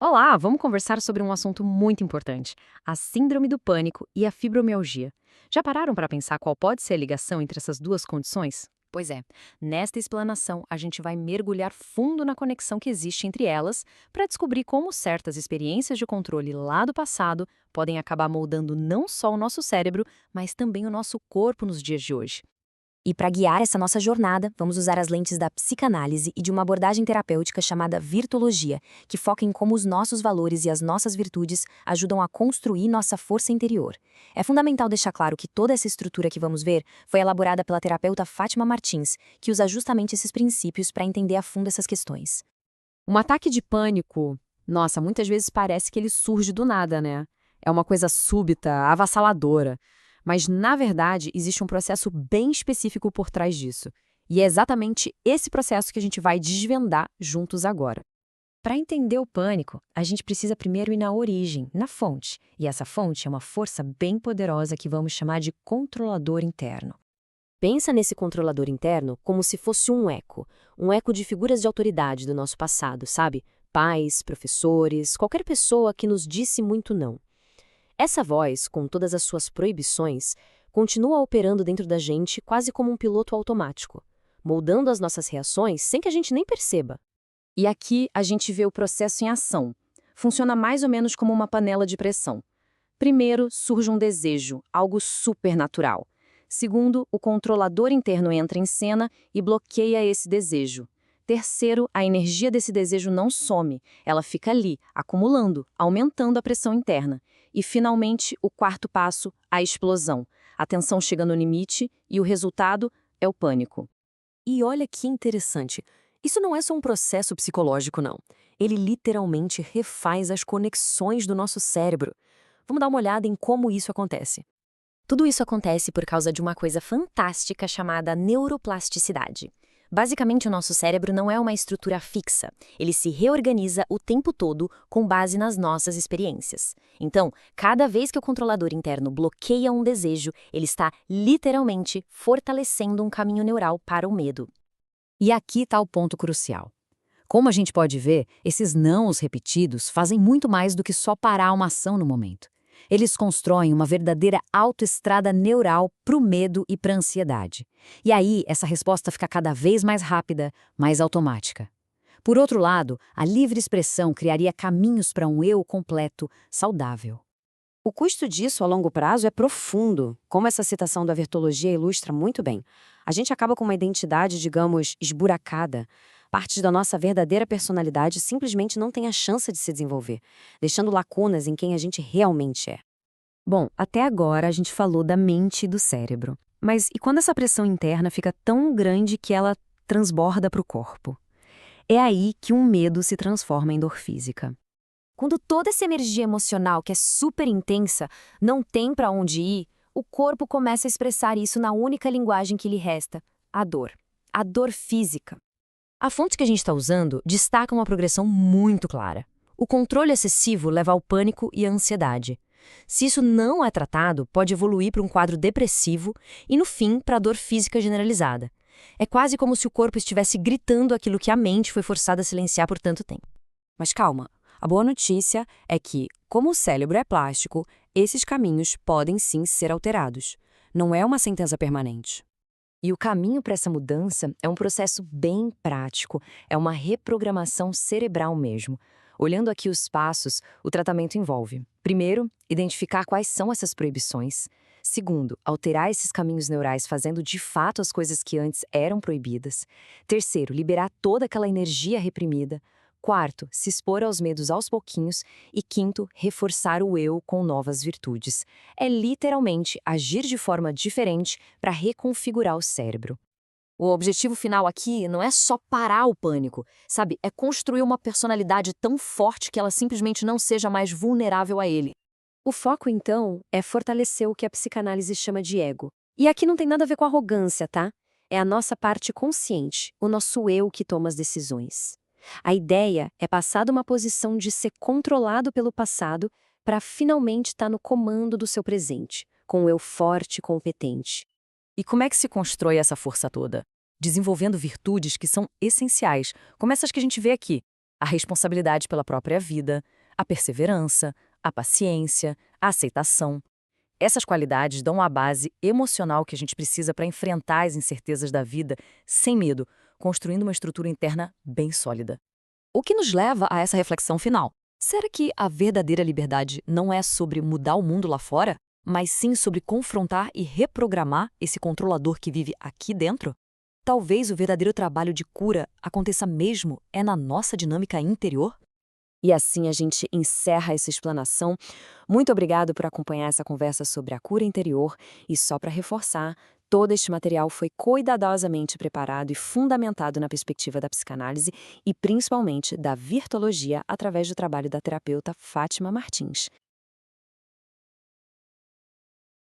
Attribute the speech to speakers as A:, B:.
A: Olá, vamos conversar sobre um assunto muito importante: a síndrome do pânico e a fibromialgia. Já pararam para pensar qual pode ser a ligação entre essas duas condições? Pois é, nesta explanação a gente vai mergulhar fundo na conexão que existe entre elas para descobrir como certas experiências de controle lá do passado podem acabar moldando não só o nosso cérebro, mas também o nosso corpo nos dias de hoje.
B: E para guiar essa nossa jornada, vamos usar as lentes da psicanálise e de uma abordagem terapêutica chamada virtologia, que foca em como os nossos valores e as nossas virtudes ajudam a construir nossa força interior. É fundamental deixar claro que toda essa estrutura que vamos ver foi elaborada pela terapeuta Fátima Martins, que usa justamente esses princípios para entender a fundo essas questões.
A: Um ataque de pânico, nossa, muitas vezes parece que ele surge do nada, né? É uma coisa súbita, avassaladora. Mas, na verdade, existe um processo bem específico por trás disso. E é exatamente esse processo que a gente vai desvendar juntos agora. Para entender o pânico, a gente precisa primeiro ir na origem, na fonte. E essa fonte é uma força bem poderosa que vamos chamar de controlador interno.
B: Pensa nesse controlador interno como se fosse um eco de figuras de autoridade do nosso passado, sabe? Pais, professores, qualquer pessoa que nos disse muito não. Essa voz, com todas as suas proibições, continua operando dentro da gente quase como um piloto automático, moldando as nossas reações sem que a gente nem perceba.
A: E aqui a gente vê o processo em ação. Funciona mais ou menos como uma panela de pressão. Primeiro, surge um desejo, algo supernatural. Segundo, o controlador interno entra em cena e bloqueia esse desejo. Terceiro, a energia desse desejo não some, ela fica ali, acumulando, aumentando a pressão interna. E, finalmente, o quarto passo, a explosão. A tensão chega no limite e o resultado é o pânico.
B: E olha que interessante, isso não é só um processo psicológico, não. Ele literalmente refaz as conexões do nosso cérebro. Vamos dar uma olhada em como isso acontece. Tudo isso acontece por causa de uma coisa fantástica chamada neuroplasticidade. Basicamente, o nosso cérebro não é uma estrutura fixa. Ele se reorganiza o tempo todo com base nas nossas experiências. Então, cada vez que o controlador interno bloqueia um desejo, ele está literalmente fortalecendo um caminho neural para o medo.
A: E aqui está o ponto crucial. Como a gente pode ver, esses nãos repetidos fazem muito mais do que só parar uma ação no momento. Eles constroem uma verdadeira autoestrada neural para o medo e para a ansiedade. E aí, essa resposta fica cada vez mais rápida, mais automática. Por outro lado, a livre expressão criaria caminhos para um eu completo, saudável.
B: O custo disso a longo prazo é profundo, como essa citação da vertologia ilustra muito bem. A gente acaba com uma identidade, digamos, esburacada. Partes da nossa verdadeira personalidade simplesmente não têm a chance de se desenvolver, deixando lacunas em quem a gente realmente é.
A: Bom, até agora a gente falou da mente e do cérebro. Mas e quando essa pressão interna fica tão grande que ela transborda para o corpo? É aí que um medo se transforma em dor física.
B: Quando toda essa energia emocional, que é super intensa, não tem para onde ir, o corpo começa a expressar isso na única linguagem que lhe resta: a dor. A dor física. A fonte que a gente está usando destaca uma progressão muito clara. O controle excessivo leva ao pânico e à ansiedade. Se isso não é tratado, pode evoluir para um quadro depressivo e, no fim, para a dor física generalizada. É quase como se o corpo estivesse gritando aquilo que a mente foi forçada a silenciar por tanto tempo. Mas calma, a boa notícia é que, como o cérebro é plástico, esses caminhos podem sim ser alterados. Não é uma sentença permanente. E o caminho para essa mudança é um processo bem prático, é uma reprogramação cerebral mesmo. Olhando aqui os passos, o tratamento envolve: primeiro, identificar quais são essas proibições. Segundo, alterar esses caminhos neurais fazendo de fato as coisas que antes eram proibidas. Terceiro, liberar toda aquela energia reprimida. Quarto, se expor aos medos aos pouquinhos. E quinto, reforçar o eu com novas virtudes. É literalmente agir de forma diferente para reconfigurar o cérebro. O objetivo final aqui não é só parar o pânico, sabe? É construir uma personalidade tão forte que ela simplesmente não seja mais vulnerável a ele. O foco, então, é fortalecer o que a psicanálise chama de ego. E aqui não tem nada a ver com arrogância, tá? É a nossa parte consciente, o nosso eu que toma as decisões. A ideia é passar de uma posição de ser controlado pelo passado para finalmente estar no comando do seu presente, com o eu forte e competente.
A: E como é que se constrói essa força toda? Desenvolvendo virtudes que são essenciais, como essas que a gente vê aqui. A responsabilidade pela própria vida, a perseverança, a paciência, a aceitação. Essas qualidades dão a base emocional que a gente precisa para enfrentar as incertezas da vida sem medo, construindo uma estrutura interna bem sólida.
B: O que nos leva a essa reflexão final. Será que a verdadeira liberdade não é sobre mudar o mundo lá fora, mas sim sobre confrontar e reprogramar esse controlador que vive aqui dentro? Talvez o verdadeiro trabalho de cura aconteça mesmo na nossa dinâmica interior?
A: E assim a gente encerra essa explanação. Muito obrigado por acompanhar essa conversa sobre a cura interior. E só para reforçar, todo este material foi cuidadosamente preparado e fundamentado na perspectiva da psicanálise e principalmente da virtologia através do trabalho da terapeuta Fátima Martins.